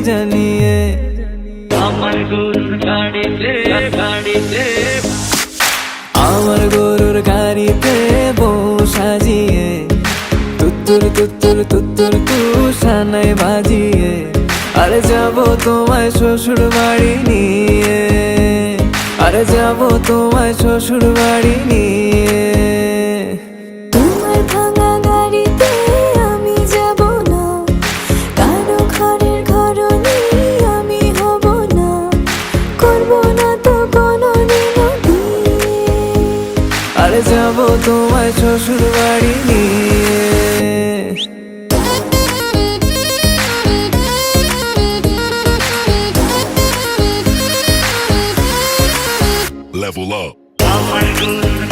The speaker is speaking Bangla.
জানিয়ে আমার গরুর গাড়িতে আমার গরুর গাড়িতে বউ সাজিয়ে তুত্তুর তুত্তুর তুত্তুর তুষানায় বাজিয়ে আরে যাবো তোমায় শ্বশুর বাড়ি নিয়ে, আরে যাবো তোমায় শ্বশুর বাড়ি নিয়ে। তোমার ভাঙা গাড়িতে আমি যাব না, কারো ঘরের ঘরনি আমি হব না, করব না তো কোনোদিনও বিয়ে। আরে যাবো তোমায় শ্বশুর বাড়ি নিয়ে। Level up. আমার গরুর